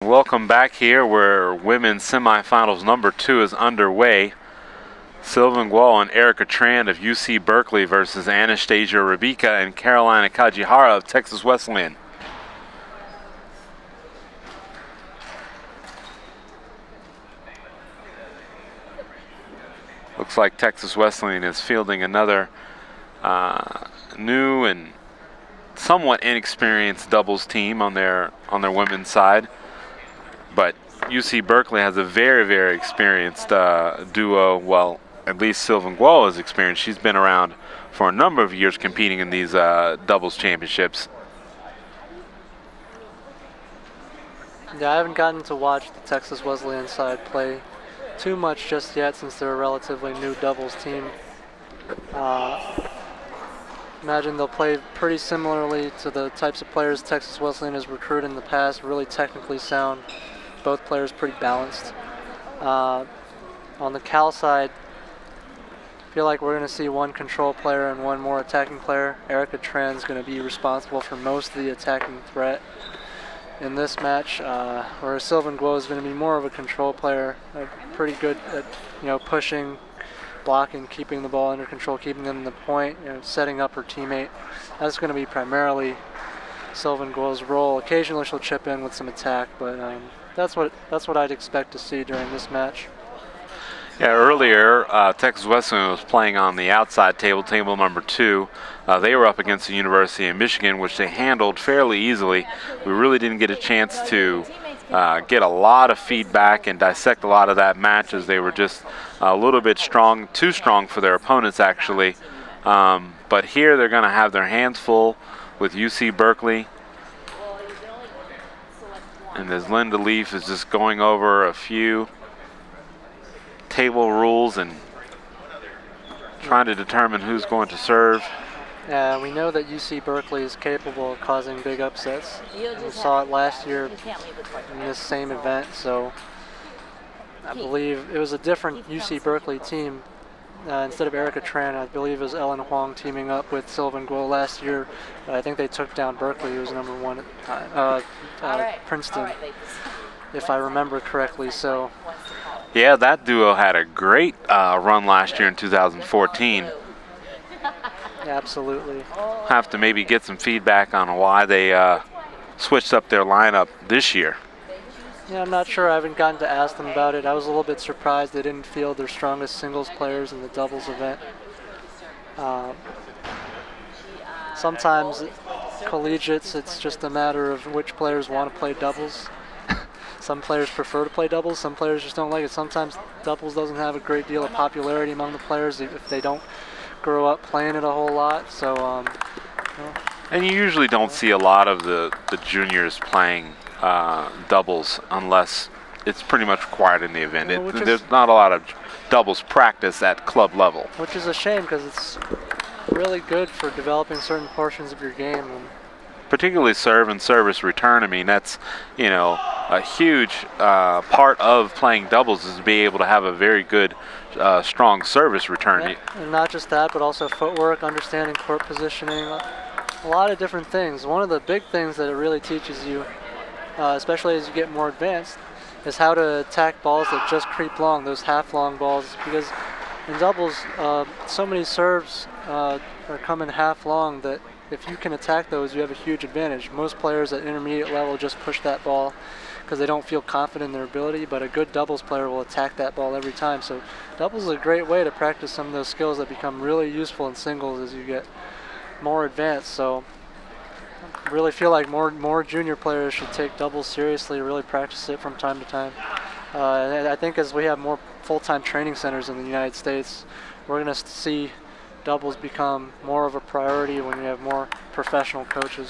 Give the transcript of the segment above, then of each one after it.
Welcome back here where women's semifinals number 2 is underway. Sylvan and Tran of UC Berkeley versus Anastasiia, Rybka, and Carolina Kajihara of Texas Wesleyan. Looks like Texas Wesleyan is fielding another new and somewhat inexperienced doubles team on their women's side. But UC Berkeley has a very experienced duo. Well, at least Sylvan is experienced. She's been around for a number of years competing in these doubles championships. Yeah, I haven't gotten to watch the Texas Wesleyan side play too much just yet since they're a relatively new doubles team. Imagine they'll play pretty similarly to the types of players Texas Wesleyan has recruited in the past, really technically sound. Both players pretty balanced. On the Cal side, I feel like we're going to see one control player and one more attacking player. Tran is going to be responsible for most of the attacking threat in this match, whereas Sylvan is going to be more of a control player, pretty good at pushing, blocking, keeping the ball under control, keeping them in the point, setting up her teammate. That's going to be primarily Sylvan's role. Occasionally she'll chip in with some attack, but that's what I'd expect to see during this match. Yeah, earlier Texas Wesleyan was playing on the outside table number 2. They were up against the University of Michigan, which they handled fairly easily. We really didn't get a chance to get a lot of feedback and dissect a lot of that match, as they were just a little bit too strong for their opponents actually. But here they're going to have their hands full with UC Berkeley. And as Linda Leaf is just going over a few table rules and trying to determine who's going to serve. Yeah, we know that UC Berkeley is capable of causing big upsets. We saw it last year in this same event, so I believe it was a different UC Berkeley team. Instead of Tran, I believe it was Ellen Huang teaming up with Sylvan last year. I think they took down Berkeley, who was number 1 at the time. Princeton, if I remember correctly. So. Yeah, that duo had a great run last year in 2014. Absolutely. Have to maybe get some feedback on why they switched up their lineup this year. Yeah, I'm not sure. I haven't gotten to ask them about it. I was a little bit surprised they didn't field their strongest singles players in the doubles event. Sometimes collegiates, it's just a matter of which players want to play doubles. Some players prefer to play doubles, some players just don't like it. Sometimes doubles doesn't have a great deal of popularity among the players if they don't grow up playing it a whole lot. So, and you usually don't see a lot of the juniors playing doubles unless it's pretty much required in the event. There's not a lot of doubles practice at club level. Which is a shame, because it's really good for developing certain portions of your game. Particularly serve and service return. I mean, that's, a huge part of playing doubles is to be able to have a very good, strong service return. Yeah, and not just that, but also footwork, understanding court positioning, a lot of different things. One of the big things that it really teaches you, especially as you get more advanced, is how to attack balls that just creep long, those half-long balls, because in doubles, so many serves are coming half-long that if you can attack those, you have a huge advantage. Most players at intermediate level just push that ball because they don't feel confident in their ability, but a good doubles player will attack that ball every time. So doubles is a great way to practice some of those skills that become really useful in singles as you get more advanced. So I really feel like more junior players should take doubles seriously, really practice it from time to time. And I think as we have more full-time training centers in the United States, we're going to see doubles become more of a priority when you have more professional coaches.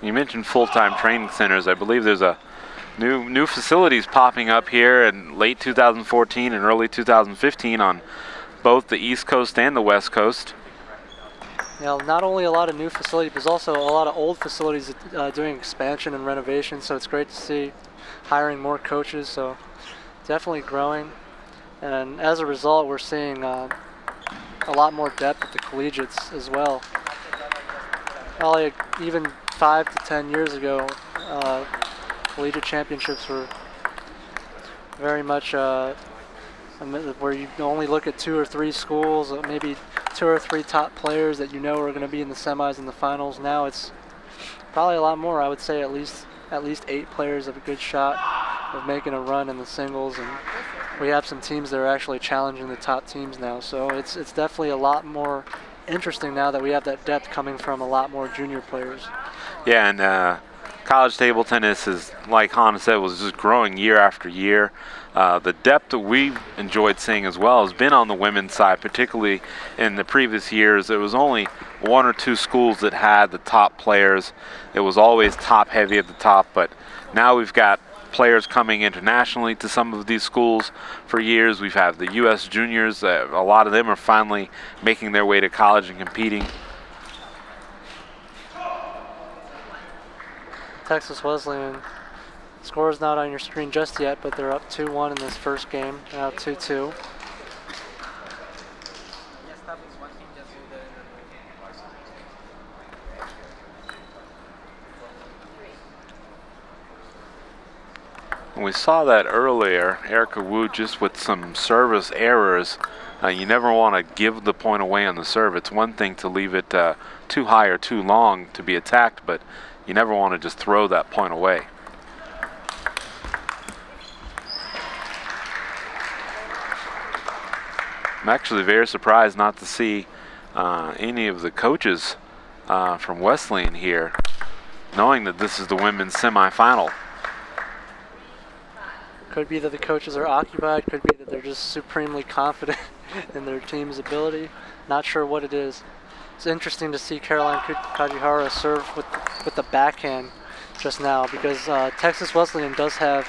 You mentioned full-time training centers. I believe there's a new facilities popping up here in late 2014 and early 2015 on both the East Coast and the West Coast. Not only a lot of new facilities, but there's also a lot of old facilities doing expansion and renovation, so it's great to see hiring more coaches, so definitely growing. And as a result, we're seeing a lot more depth at the collegiates as well. Probably even 5 to 10 years ago, collegiate championships were very much where you only look at 2 or 3 schools, maybe 2 or 3 top players that you know are going to be in the semis and the finals. Now it's probably a lot more. I would say at least 8 players have a good shot of making a run in the singles, and we have some teams that are actually challenging the top teams now. So it's definitely a lot more interesting now that we have that depth coming from a lot more junior players. Yeah, and college table tennis is, like Hannah said, was just growing year after year. The depth that we've enjoyed seeing as well has been on the women's side, particularly in the previous years. There was only 1 or 2 schools that had the top players. It was always top heavy at the top, but now we've got players coming internationally to some of these schools for years. We've had the U.S. juniors. A lot of them are finally making their way to college and competing. Texas Wesleyan, score is not on your screen just yet, but they're up 2-1 in this first game, now 2-2. And we saw that earlier, Erica Wu just with some service errors. You never want to give the point away on the serve. It's one thing to leave it too high or too long to be attacked, but you never want to just throw that point away. I'm actually very surprised not to see any of the coaches from Wesleyan here, knowing that this is the women's semifinal. Could be that the coaches are occupied, could be that they're just supremely confident in their team's ability. Not sure what it is. It's interesting to see Caroline Kajihara serve with the backhand just now, because Texas Wesleyan does have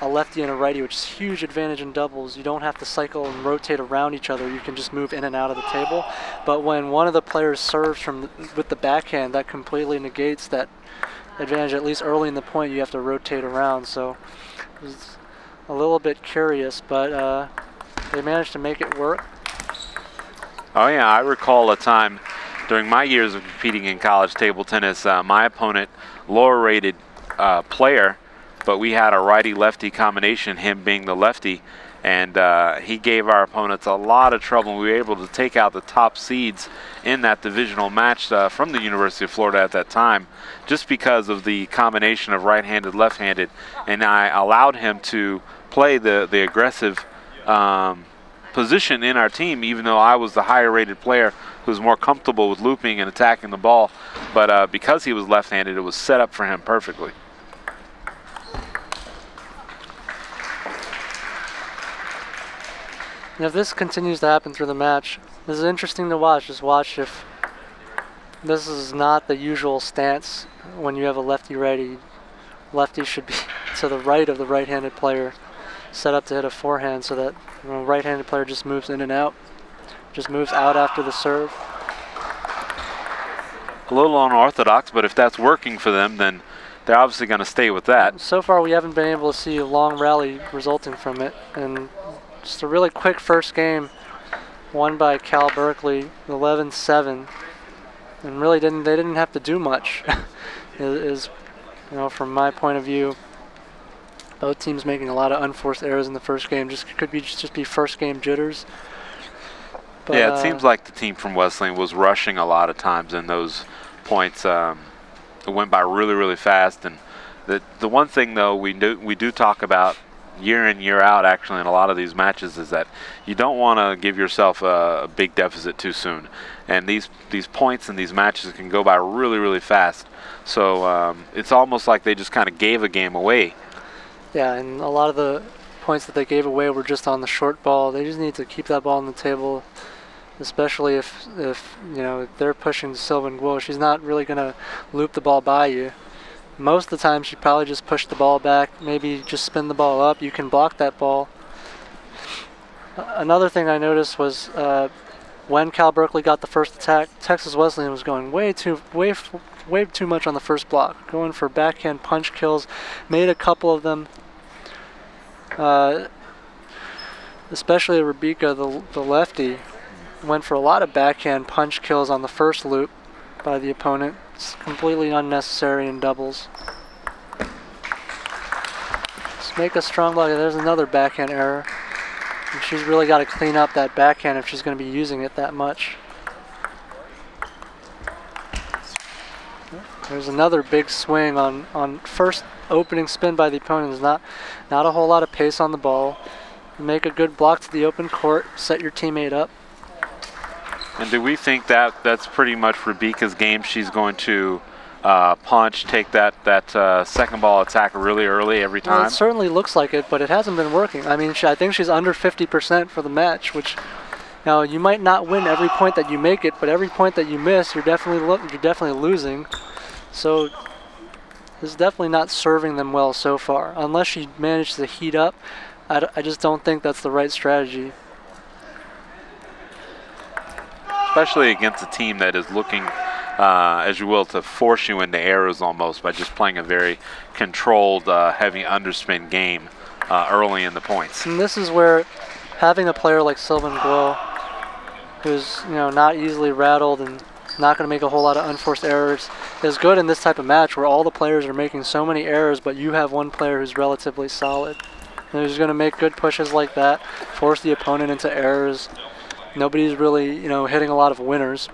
a lefty and a righty, which is a huge advantage in doubles. You don't have to cycle and rotate around each other. You can just move in and out of the table. But when one of the players serves with the backhand, that completely negates that advantage. At least early in the point, you have to rotate around. So it's a little bit curious, but they managed to make it work. Oh yeah, I recall a time during my years of competing in college table tennis, my opponent, lower rated player, but we had a righty-lefty combination, him being the lefty, and he gave our opponents a lot of trouble. We were able to take out the top seeds in that divisional match from the University of Florida at that time, just because of the combination of right-handed, left-handed, and I allowed him to play the aggressive position in our team, even though I was the higher-rated player who was more comfortable with looping and attacking the ball. But because he was left-handed, it was set up for him perfectly. And if this continues to happen through the match, this is interesting to watch. Just watch if this is not the usual stance when you have a lefty-righty. Lefty should be to the right of the right-handed player, set up to hit a forehand, so that right-handed player just moves in and out, just moves out after the serve. A little unorthodox, but if that's working for them, then they're obviously going to stay with that. So far, we haven't been able to see a long rally resulting from it, and just a really quick first game, won by Cal Berkeley, 11-7, and really they didn't have to do much. is from my point of view, both teams making a lot of unforced errors in the first game. Could be just be first game jitters. But, yeah, it seems like the team from Wesleyan was rushing a lot of times in those points. It went by really, really fast. And the one thing though we do talk about year in, year out, actually, in a lot of these matches, is that you don't want to give yourself a big deficit too soon. And these points in these matches can go by really, really fast. So it's almost like they just kind of gave a game away. Yeah, and a lot of the points that they gave away were just on the short ball. They just need to keep that ball on the table, especially if they're pushing Sylvan Guo. She's not really going to loop the ball by you. Most of the time, she probably just push the ball back, maybe just spin the ball up. You can block that ball. Another thing I noticed was when Cal Berkeley got the first attack, Texas Wesleyan was going way too much on the first block, going for backhand punch kills. Made a couple of them, especially Rybka, the lefty, went for a lot of backhand punch kills on the first loop by the opponent. It's completely unnecessary in doubles. make a strong block. There's another backhand error. And she's really got to clean up that backhand if she's going to be using it that much. There's another big swing on first opening spin by the opponent. There's not a whole lot of pace on the ball. Make a good block to the open court, set your teammate up. And do we think that that's pretty much Rybka's game? She's going to punch, take that second ball attack really early every time? Well, it certainly looks like it, but it hasn't been working. I mean, I think she's under 50% for the match, which, now, you might not win every point that you make it, but every point that you miss, you're definitely losing. So this is definitely not serving them well so far. Unless she managed to heat up, I just don't think that's the right strategy. Especially against a team that is looking, as you will, to force you into errors almost by just playing a very controlled, heavy underspin game early in the points. And this is where having a player like Sylvan, who's not easily rattled and not going to make a whole lot of unforced errors, is good in this type of match where all the players are making so many errors, but you have one player who's relatively solid. And who's going to make good pushes like that, force the opponent into errors. Nobody's really, hitting a lot of winners.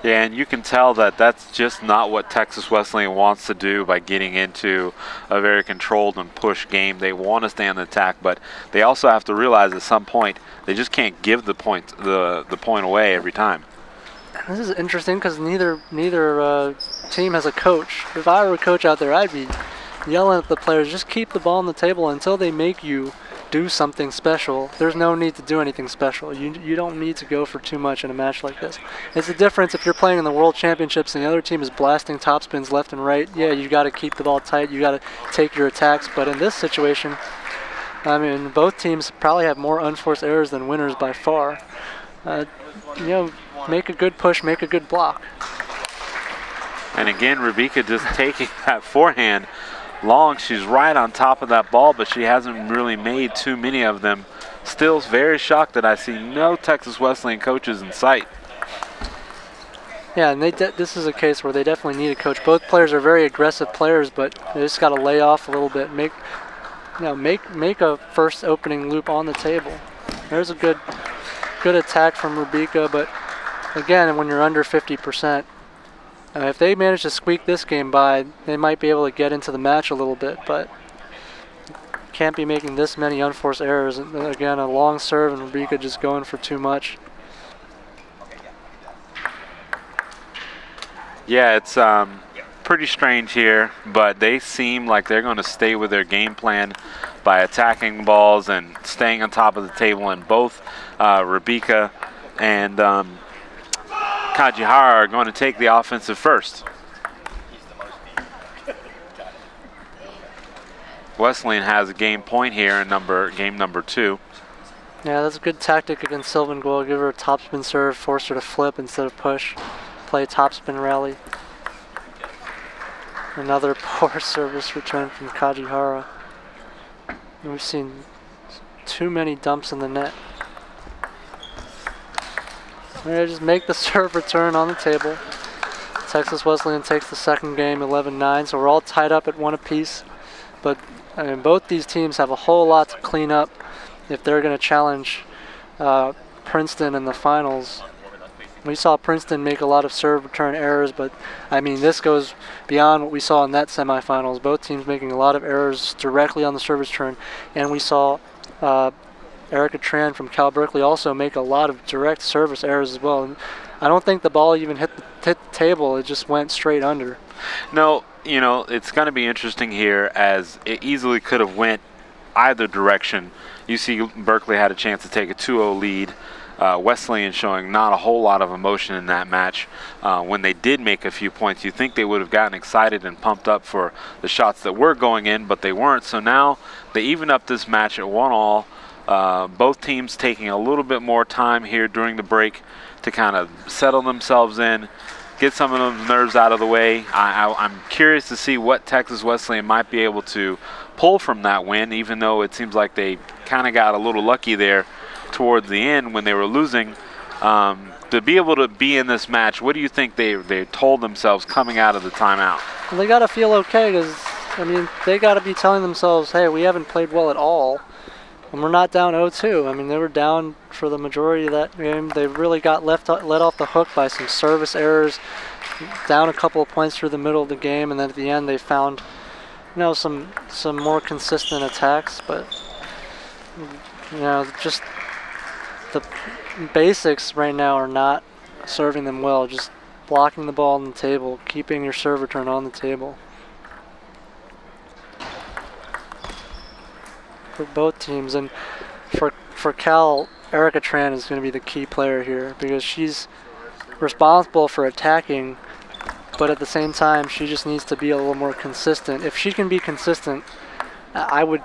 Yeah, and you can tell that that's just not what Texas Wesleyan wants to do by getting into a very controlled and push game. They want to stay on the attack, but they also have to realize at some point they just can't give the point away every time. This is interesting because neither team has a coach. If I were a coach out there, I'd be yelling at the players, just keep the ball on the table until they make you do something special. There's no need to do anything special. You don't need to go for too much in a match like this. It's a difference if you're playing in the World Championships and the other team is blasting topspins left and right. Yeah, you got to keep the ball tight. You got to take your attacks. But in this situation, I mean, both teams probably have more unforced errors than winners by far. Make a good push, make a good block. And again, Rybka just taking that forehand long. She's right on top of that ball, but she hasn't really made too many of them. Still very shocked that I see no Texas Wesleyan coaches in sight. Yeah, and this is a case where they definitely need a coach. Both players are very aggressive players, but they just got to lay off a little bit. Make a first opening loop on the table. There's a good attack from Rybka, but again, when you're under 50%, if they manage to squeak this game by, they might be able to get into the match a little bit, but can't be making this many unforced errors. And again, a long serve and Rybka just going for too much. Yeah, it's pretty strange here, but they seem like they're going to stay with their game plan by attacking balls and staying on top of the table, and both Rybka and Kajihara are going to take the offensive first. Wesleyan has a game point here in game number 2. Yeah, that's a good tactic against Sylvan. Give her a topspin serve, force her to flip instead of push. Play topspin rally. Another poor service return from Kajihara. And we've seen too many dumps in the net. Just make the serve return on the table. Texas Wesleyan takes the second game 11-9, so we're all tied up at 1 apiece. But both these teams have a whole lot to clean up if they're going to challenge Princeton in the finals. We saw Princeton make a lot of serve return errors, but I mean, this goes beyond what we saw in that semifinals. Both teams making a lot of errors directly on the service turn, and we saw Tran from Berkeley also make a lot of direct service errors as well. And I don't think the ball even hit the table. It just went straight under. No, it's going to be interesting here, as it easily could have went either direction. You see Berkeley had a chance to take a 2-0 lead. Wesleyan showing not a whole lot of emotion in that match. When they did make a few points, you think they would have gotten excited and pumped up for the shots that were going in, but they weren't. So now they even up this match at 1-1. Both teams taking a little bit more time here during the break to kind of settle themselves in, get some of those nerves out of the way. I'm curious to see what Texas Wesleyan might be able to pull from that win, even though it seems like they kind of got a little lucky there towards the end when they were losing. to be able to be in this match, what do you think they told themselves coming out of the timeout? Well, they got to feel okay because, I mean, they got to be telling themselves, hey, we haven't played well at all, and we're not down 0-2. I mean, they were down for the majority of that game. They really got let off the hook by some service errors, down a couple of points through the middle of the game, and then at the end they found, you know, some more consistent attacks, but, you know, just the basics right now are not serving them well. Just blocking the ball on the table, keeping your serve return on the table. For both teams, and for Cal, Rybka Tran is going to be the key player here because she's responsible for attacking, but at the same time she just needs to be a little more consistent. If she can be consistent, I would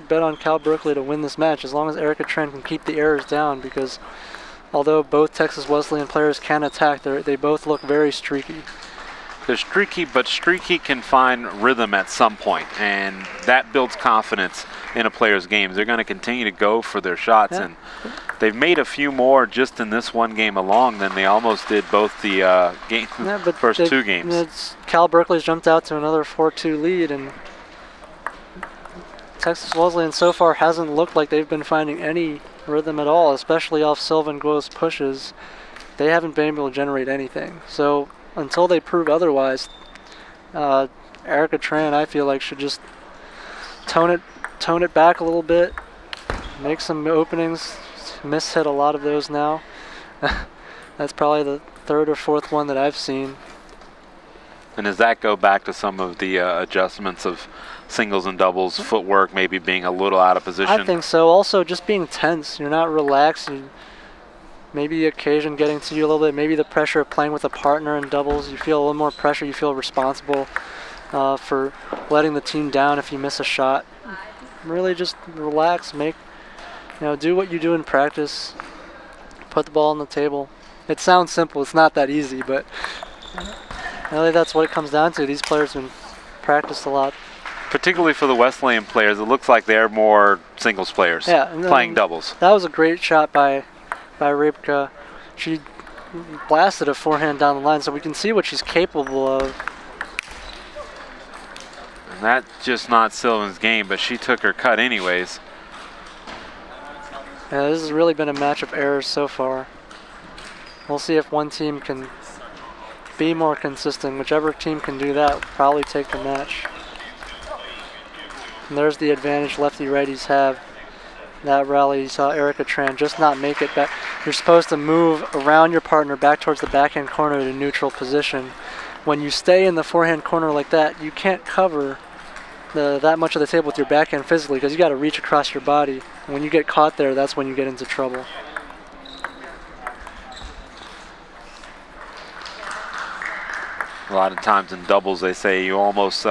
bet on Cal Berkeley to win this match as long as Rybka Tran can keep the errors down, because although both Texas Wesleyan players can attack, they both look very streaky. They're streaky, but streaky can find rhythm at some point, and that builds confidence in a player's games. They're going to continue to go for their shots, and they've made a few more just in this one game alone than they almost did both the first two games. Cal Berkeley's jumped out to another 4-2 lead, and Texas Wesleyan so far hasn't looked like they've been finding any rhythm at all, especially off Sylvan Guo's pushes. They haven't been able to generate anything. So until they prove otherwise, Rybka Tran, I feel like, should just tone it back a little bit, make some openings, miss-hit a lot of those now. That's probably the third or fourth one that I've seen. And does that go back to some of the adjustments of singles and doubles, footwork maybe being a little out of position? I think so. Also, just being tense. You're not relaxed. Maybe the occasion getting to you a little bit. Maybe the pressure of playing with a partner in doubles. You feel a little more pressure. You feel responsible for letting the team down if you miss a shot. Really just relax. Do what you do in practice. Put the ball on the table. It sounds simple. It's not that easy, but really that's what it comes down to. These players have been practiced a lot. Particularly for the Wesleyan players, it looks like they're more singles players, playing doubles. That was a great shot by Rybka. She blasted a forehand down the line, so we can see what she's capable of. And that's just not Sylvan's game, but she took her cut anyways. Yeah, this has really been a match of errors so far. We'll see if one team can be more consistent. Whichever team can do that will probably take the match. And there's the advantage lefty-righties have. That rally, you saw Rybka Tran just not make it back. You're supposed to move around your partner back towards the backhand corner to neutral position. When you stay in the forehand corner like that, you can't cover that much of the table with your backhand physically because you got to reach across your body. And when you get caught there, that's when you get into trouble. A lot of times in doubles, they say you almost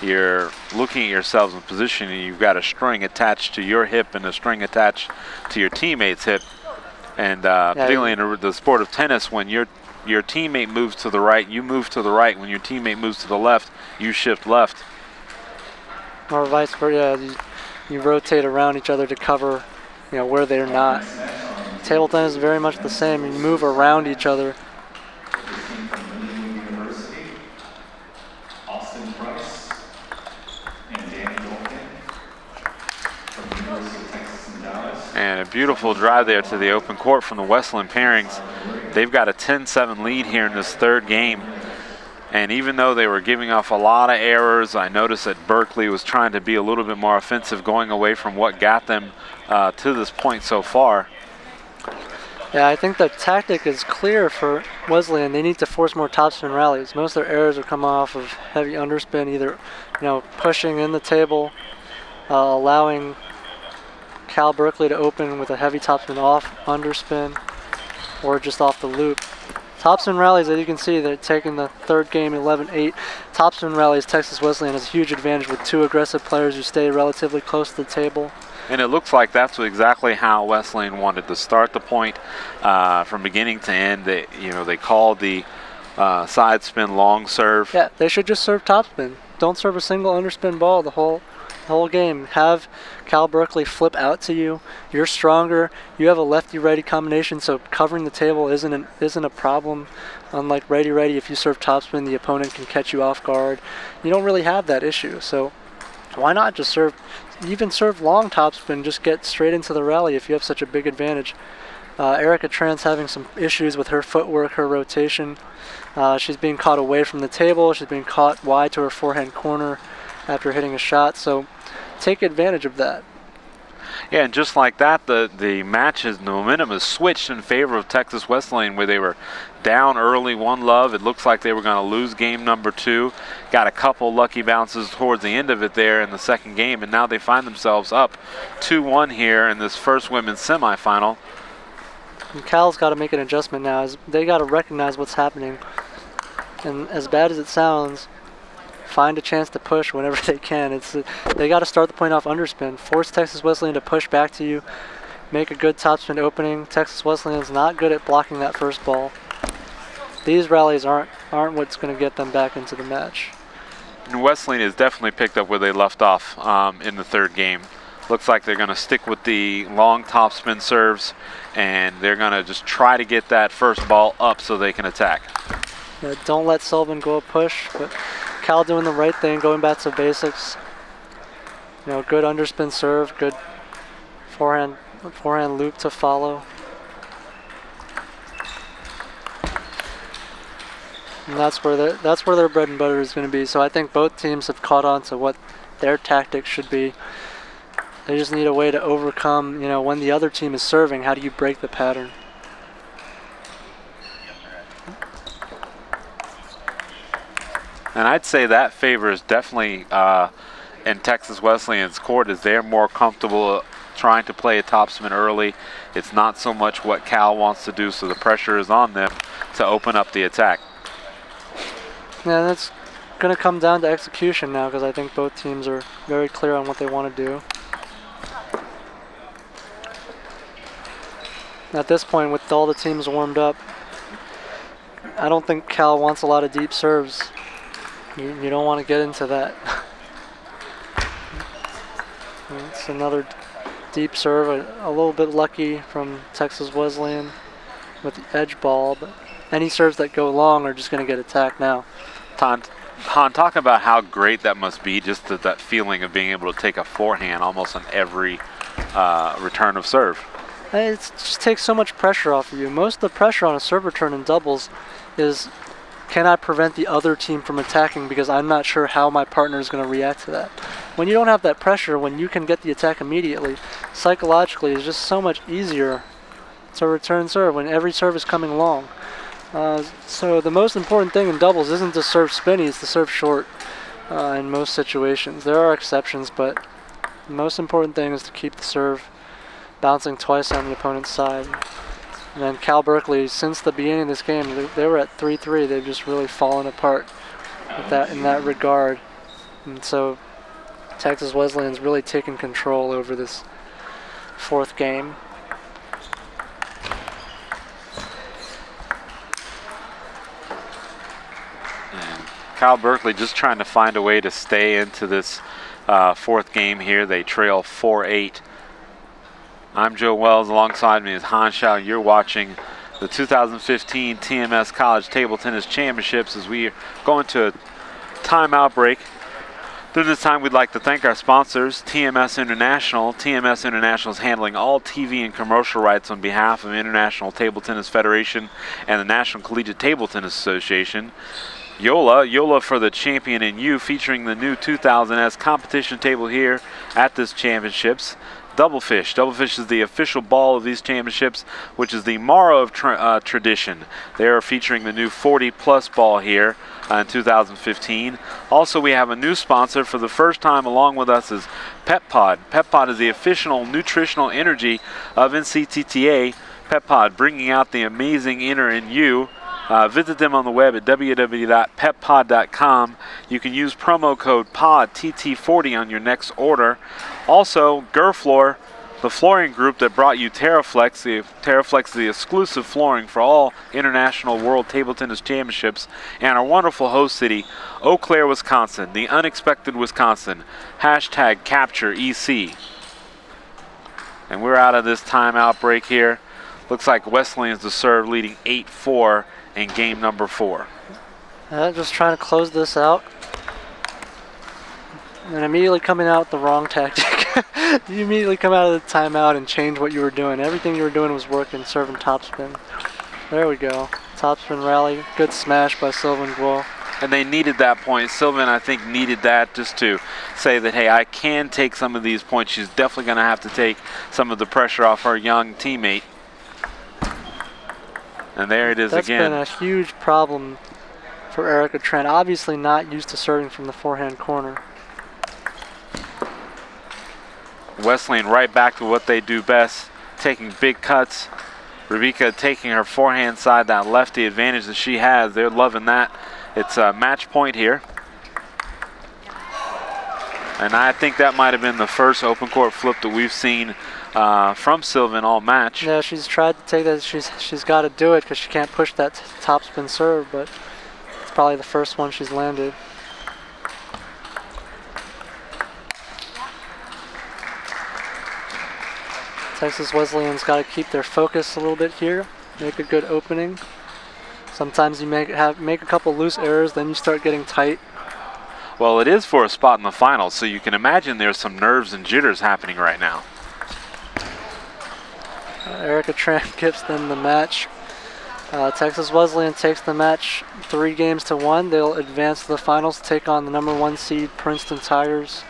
you're looking at yourselves in position and you've got a string attached to your hip and a string attached to your teammate's hip. And particularly in the sport of tennis, when your teammate moves to the right, you move to the right. When your teammate moves to the left, you shift left. Or vice versa. You rotate around each other to cover, where they're not. Table tennis is very much the same. You move around each other. And a beautiful drive there to the open court from the Wesleyan pairings. They've got a 10-7 lead here in this third game. And even though they were giving off a lot of errors, I noticed that Berkeley was trying to be a little bit more offensive, going away from what got them to this point so far. Yeah, I think the tactic is clear for Wesleyan. They need to force more topspin rallies. Most of their errors are coming off of heavy underspin, either pushing in the table, allowing Cal Berkeley to open with a heavy topspin off underspin, or just off the loop. Topspin rallies, as you can see, they're taking the third game 11-8. Topspin rallies, Texas Wesleyan has a huge advantage with two aggressive players who stay relatively close to the table. And it looks like that's exactly how Wesleyan wanted to start the point from beginning to end. They called the side spin long serve. Yeah, they should just serve topspin. Don't serve a single underspin ball the whole whole game. Have Cal Berkeley flip out to you. You're stronger. You have a lefty-righty combination, so covering the table isn't a problem. Unlike righty-righty, if you serve topspin, the opponent can catch you off guard. You don't really have that issue, so why not just serve, even serve long topspin, just get straight into the rally if you have such a big advantage. Erica Tran's having some issues with her footwork, her rotation. She's being caught away from the table. She's being caught wide to her forehand corner after hitting a shot, so take advantage of that. Yeah, and just like that, the matches, the momentum has switched in favor of Texas Wesleyan, where they were down early 1-love. It looks like they were going to lose game number 2. Got a couple lucky bounces towards the end of it there in the second game, and now they find themselves up 2-1 here in this first women's semifinal. And Cal's got to make an adjustment now. They got to recognize what's happening. And as bad as it sounds, find a chance to push whenever they can. They got to start the point off underspin. Force Texas Wesleyan to push back to you. Make a good topspin opening. Texas Wesleyan is not good at blocking that first ball. These rallies aren't what's going to get them back into the match. And Wesleyan has definitely picked up where they left off in the third game. Looks like they're going to stick with the long topspin serves, and they're going to just try to get that first ball up so they can attack. Yeah, don't let Sylvan go a push, but Cal doing the right thing, going back to basics. You know, good underspin serve, good forehand loop to follow. And that's where their bread and butter is going to be. So I think both teams have caught on to what their tactics should be. They just need a way to overcome, you know, when the other team is serving, how do you break the pattern? And I'd say that favors definitely in Texas Wesleyan's court, as they're more comfortable trying to play a topspin early. It's not so much what Cal wants to do, so the pressure is on them to open up the attack. Yeah, that's going to come down to execution now, because I think both teams are very clear on what they want to do. At this point, with all the teams warmed up, I don't think Cal wants a lot of deep serves. You don't want to get into that. It's another deep serve, a little bit lucky from Texas Wesleyan with the edge ball, but any serves that go long are just going to get attacked now. Han, talk about how great that must be, just that feeling of being able to take a forehand almost on every return of serve. It just takes so much pressure off of you. Most of the pressure on a serve return in doubles is, can I prevent the other team from attacking because I'm not sure how my partner is going to react to that. When you don't have that pressure, when you can get the attack immediately, psychologically it's just so much easier to return serve when every serve is coming long. So the most important thing in doubles isn't to serve spinny, it's to serve short in most situations. There are exceptions, but the most important thing is to keep the serve bouncing twice on the opponent's side. And then Cal Berkeley, since the beginning of this game, they were at 3-3. They've just really fallen apart in that regard. And so Texas Wesleyan's really taken control over this fourth game. And Cal Berkeley just trying to find a way to stay into this fourth game here. They trail 4-8. I'm Joe Wells. Alongside me is Han Shao. You're watching the 2015 TMS College Table Tennis Championships as we go into a timeout break. During this time, we'd like to thank our sponsors, TMS International. TMS International is handling all TV and commercial rights on behalf of International Table Tennis Federation and the National Collegiate Table Tennis Association. Yola for the Champion in You, featuring the new 2000S competition table here at this championships. Doublefish. Doublefish is the official ball of these championships, which is the Morrow of tradition. They are featuring the new 40-plus ball here in 2015. Also, we have a new sponsor for the first time along with us is PepPod. PepPod is the official nutritional energy of NCTTA. PepPod, bringing out the amazing inner in you. Visit them on the web at www.peppod.com. You can use promo code POD TT40 on your next order. Also, Gerflor, the flooring group that brought you TerraFlex. TerraFlex is the exclusive flooring for all International World Table Tennis Championships, and our wonderful host city, Eau Claire, Wisconsin, the unexpected Wisconsin. Hashtag capture EC. And we're out of this timeout break here. Looks like Wesleyan's to serve, leading 8-4 in game number 4. Just trying to close this out. And immediately coming out with the wrong tactic. You immediately come out of the timeout and change what you were doing. Everything you were doing was working, serving topspin. There we go. Topspin rally. Good smash by Sylvan Guo. And they needed that point. Sylvan, I think, needed that just to say that, hey, I can take some of these points. She's definitely going to have to take some of the pressure off her young teammate. And there it is again. That's been a huge problem for Rybka Tran. Obviously not used to serving from the forehand corner. Wesleyan right back to what they do best, taking big cuts. Rybka taking her forehand side, that lefty advantage that she has. They're loving that. It's a match point here. And I think that might have been the first open court flip that we've seen from Sylvan all match. Yeah, she's tried to take that. She's got to do it because she can't push that topspin serve, but it's probably the first one she's landed. Texas Wesleyan's got to keep their focus a little bit here, make a good opening. Sometimes you make a couple loose errors, then you start getting tight. Well, it is for a spot in the finals, so you can imagine there's some nerves and jitters happening right now. Rybka Tran gives them the match. Texas Wesleyan takes the match 3-1. They'll advance to the finals, take on the #1 seed Princeton Tigers.